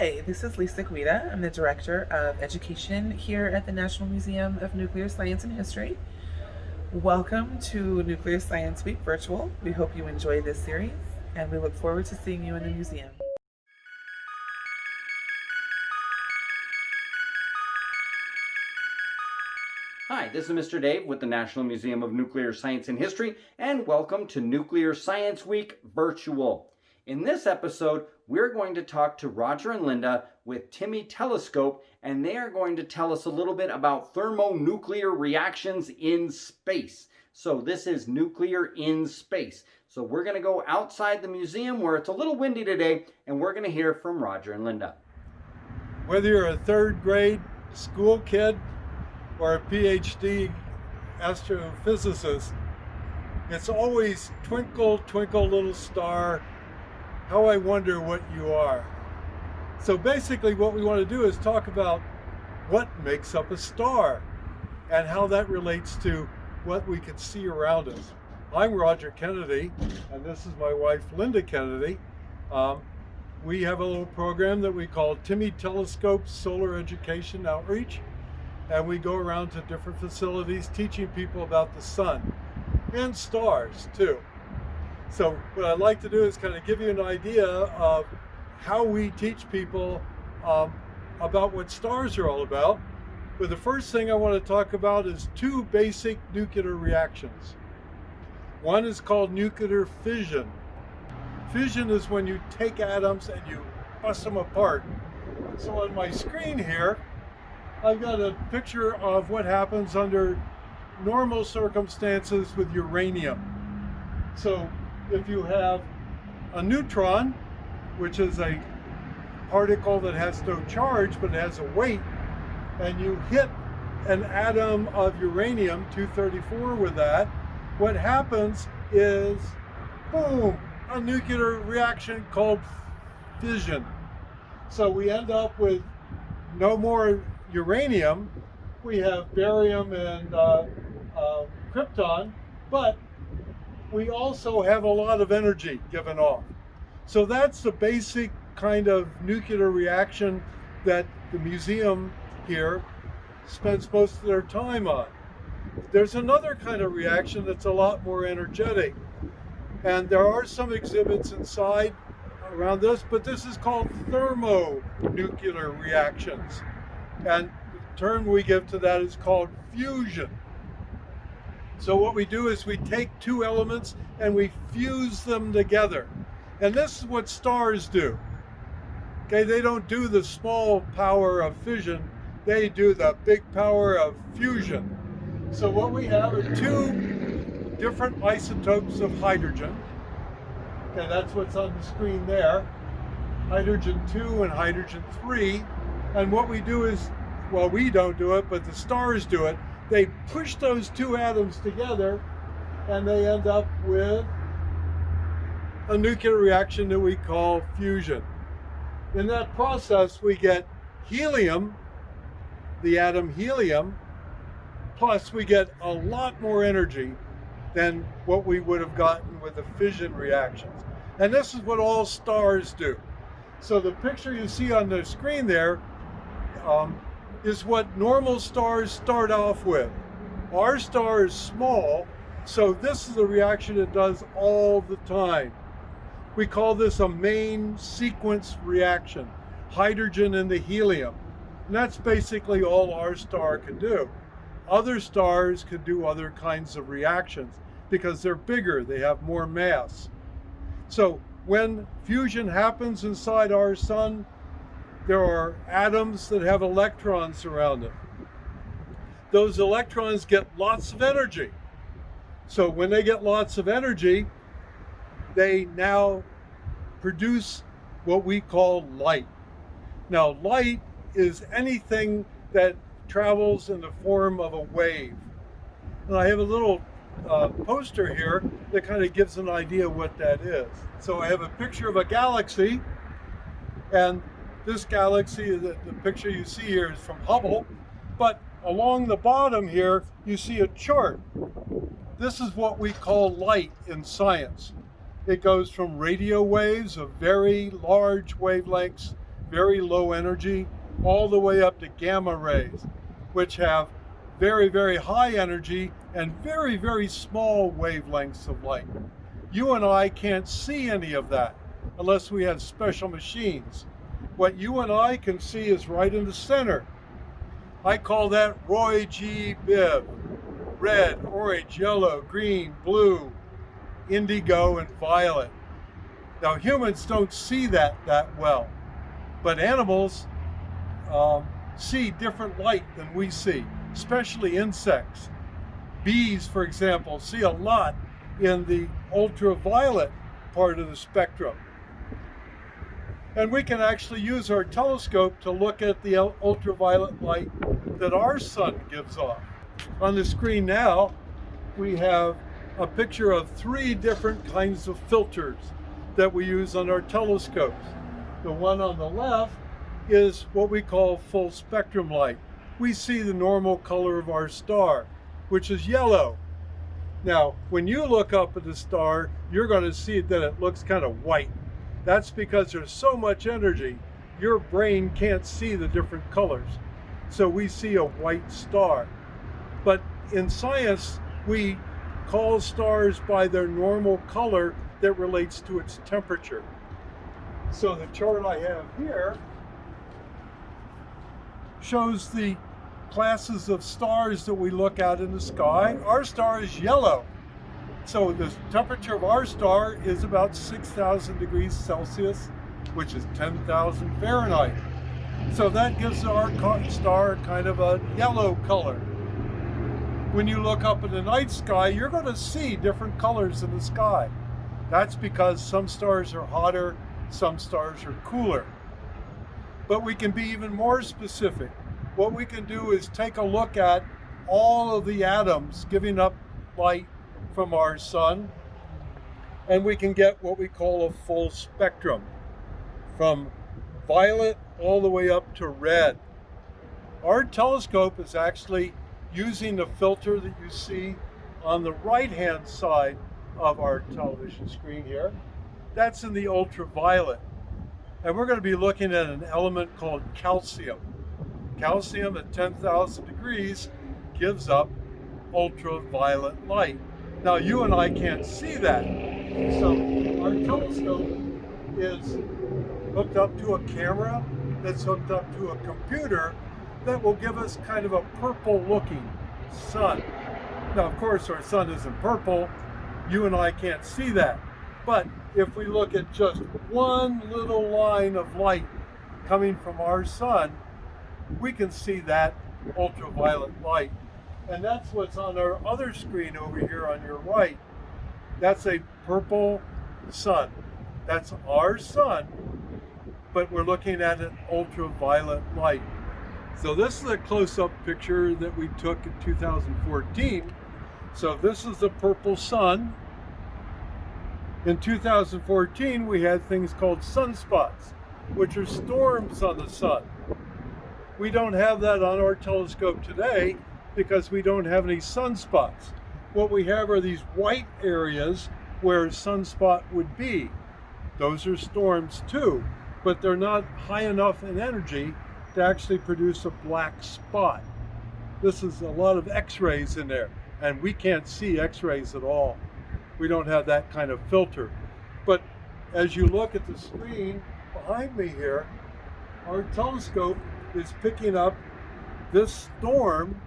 Hi, this is Lisa Guida. I'm the Director of Education here at the National Museum of Nuclear Science and History. Welcome to Nuclear Science Week Virtual. We hope you enjoy this series, and we look forward to seeing you in the museum. Hi, this is Mr. Dave with the National Museum of Nuclear Science and History, and welcome to Nuclear Science Week Virtual. In this episode, we're going to talk to Roger and Linda with Timmy Telescope, and they are going to tell us a little bit about thermonuclear reactions in space. So this is nuclear in space. So we're going to go outside the museum where it's a little windy today, and we're going to hear from Roger and Linda. Whether you're a third grade school kid or a PhD astrophysicist, it's always twinkle, twinkle, little star, how I wonder what you are. So basically what we want to do is talk about what makes up a star and how that relates to what we can see around us. I'm Roger Kennedy, and this is my wife, Linda Kennedy. We have a little program that we call Timmy Telescope Solar Education Outreach, and we go around to different facilities teaching people about the sun and stars too. So what I'd like to do is kind of give you an idea of how we teach people about what stars are all about. But the first thing I want to talk about is two basic nuclear reactions. One is called nuclear fission. Fission is when you take atoms and you bust them apart. So on my screen here, I've got a picture of what happens under normal circumstances with uranium. So if you have a neutron, which is a particle that has no charge but has a weight, and you hit an atom of uranium-234 with that, what happens is, boom, a nuclear reaction called fission. So we end up with no more uranium, we have barium and krypton, but we also have a lot of energy given off. So that's the basic kind of nuclear reaction that the museum here spends most of their time on. There's another kind of reaction that's a lot more energetic, and there are some exhibits inside around this, but this is called thermonuclear reactions, and the term we give to that is called fusion. So what we do is we take two elements and we fuse them together. And this is what stars do. Okay, they don't do the small power of fission, they do the big power of fusion. So what we have are two different isotopes of hydrogen. Okay, that's what's on the screen there. Hydrogen 2 and hydrogen 3. And what we do is, well, we don't do it, but the stars do it. They push those two atoms together and they end up with a nuclear reaction that we call fusion. In that process, we get helium, the atom helium, plus we get a lot more energy than what we would have gotten with the fission reactions. And this is what all stars do. So the picture you see on the screen there is what normal stars start off with. Our star is small, so this is a reaction it does all the time. We call this a main sequence reaction, hydrogen and the helium. And that's basically all our star can do. Other stars can do other kinds of reactions because they're bigger, they have more mass. So when fusion happens inside our sun, there are atoms that have electrons around them. Those electrons get lots of energy. So when they get lots of energy, they now produce what we call light. Now, light is anything that travels in the form of a wave. And I have a little poster here that kind of gives an idea what that is. So I have a picture of a galaxy, and this galaxy, the picture you see here is from Hubble, but along the bottom here, you see a chart. This is what we call light in science. It goes from radio waves of very large wavelengths, very low energy, all the way up to gamma rays, which have very, very high energy and very, very small wavelengths of light. You and I can't see any of that unless we have special machines. What you and I can see is right in the center. I call that Roy G. Biv. Red, orange, yellow, green, blue, indigo, and violet. Now humans don't see that well, but animals see different light than we see, especially insects. Bees, for example, see a lot in the ultraviolet part of the spectrum. And we can actually use our telescope to look at the ultraviolet light that our sun gives off. On the screen now, we have a picture of 3 different kinds of filters that we use on our telescopes. The one on the left is what we call full spectrum light. We see the normal color of our star, which is yellow. Now, when you look up at the star, you're going to see that it looks kind of white. That's because there's so much energy, your brain can't see the different colors. So we see a white star. But in science, we call stars by their normal color that relates to its temperature. So the chart I have here shows the classes of stars that we look at in the sky. Our star is yellow. So the temperature of our star is about 6,000 degrees Celsius, which is 10,000 Fahrenheit. So that gives our star kind of a yellow color. When you look up in the night sky, you're going to see different colors in the sky. That's because some stars are hotter, some stars are cooler. But we can be even more specific. What we can do is take a look at all of the atoms giving up light from our sun, and we can get what we call a full spectrum, from violet all the way up to red. Our telescope is actually using the filter that you see on the right-hand side of our television screen here. That's in the ultraviolet. And we're going to be looking at an element called calcium. Calcium at 10,000 degrees gives up ultraviolet light. Now you and I can't see that. So our telescope is hooked up to a camera that's hooked up to a computer that will give us kind of a purple looking sun. Now of course our sun isn't purple, you and I can't see that. But if we look at just one little line of light coming from our sun, we can see that ultraviolet light. And that's what's on our other screen over here on your right. That's a purple sun. That's our sun, but we're looking at an ultraviolet light. So this is a close-up picture that we took in 2014. So this is the purple sun. In 2014, we had things called sunspots, which are storms on the sun. We don't have that on our telescope today because we don't have any sunspots. What we have are these white areas where a sunspot would be. Those are storms too, but they're not high enough in energy to actually produce a black spot. This is a lot of X-rays in there, and we can't see X-rays at all. We don't have that kind of filter. But as you look at the screen behind me here, our telescope is picking up this storm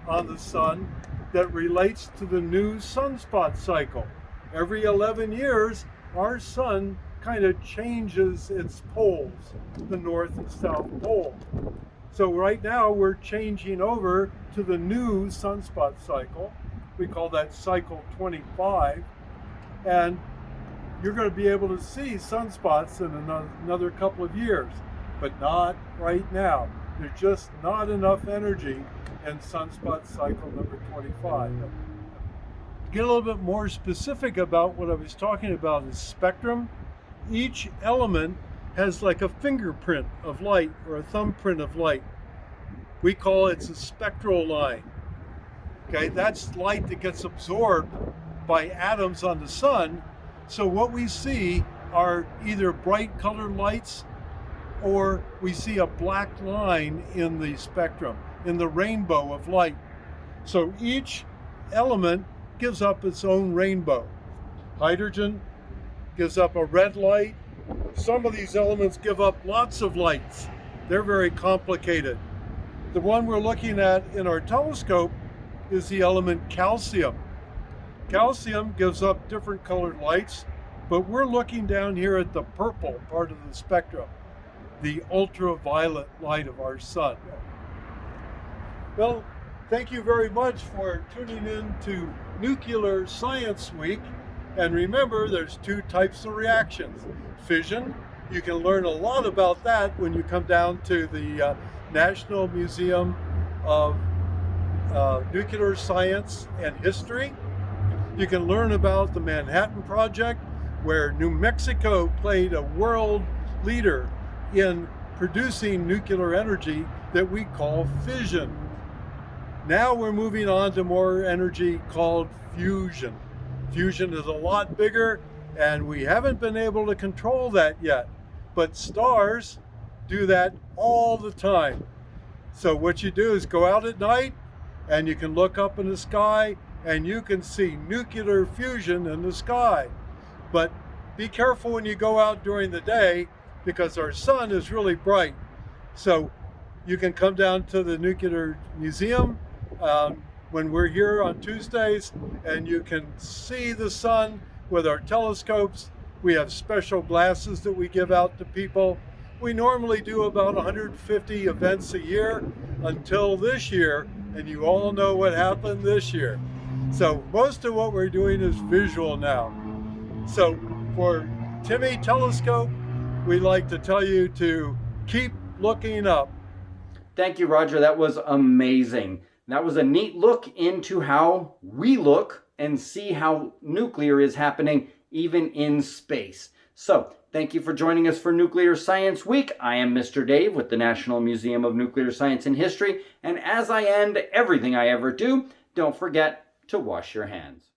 on the sun that relates to the new sunspot cycle. Every 11 years, our sun kind of changes its poles, the north and south pole. So right now we're changing over to the new sunspot cycle. We call that cycle 25. And you're going to be able to see sunspots in another couple of years, but not right now. There's just not enough energy in sunspot cycle number 25. To get a little bit more specific about what I was talking about is spectrum. Each element has like a fingerprint of light or a thumbprint of light. We call it a spectral line. Okay, that's light that gets absorbed by atoms on the sun. So what we see are either bright colored lights or we see a black line in the spectrum, in the rainbow of light. So each element gives up its own rainbow. Hydrogen gives up a red light. Some of these elements give up lots of lights. They're very complicated. The one we're looking at in our telescope is the element calcium. Calcium gives up different colored lights, but we're looking down here at the purple part of the spectrum, the ultraviolet light of our sun. Well, thank you very much for tuning in to Nuclear Science Week. And remember, there's two types of reactions. Fission, you can learn a lot about that when you come down to the National Museum of Nuclear Science and History. You can learn about the Manhattan Project, where New Mexico played a world leader in producing nuclear energy that we call fission. Now we're moving on to more energy called fusion. Fusion is a lot bigger, and we haven't been able to control that yet. But stars do that all the time. So what you do is go out at night, and you can look up in the sky, and you can see nuclear fusion in the sky. But be careful when you go out during the day, because our sun is really bright. So you can come down to the Nuclear Museum when we're here on Tuesdays, and you can see the sun with our telescopes. We have special glasses that we give out to people. We normally do about 150 events a year until this year, and you all know what happened this year. So most of what we're doing is visual now. So for Timmy Telescope, we like to tell you to keep looking up. Thank you, Roger. That was amazing. That was a neat look into how we look and see how nuclear is happening even in space. So, thank you for joining us for Nuclear Science Week. I am Mr. Dave with the National Museum of Nuclear Science and History, and as I end everything I ever do, don't forget to wash your hands.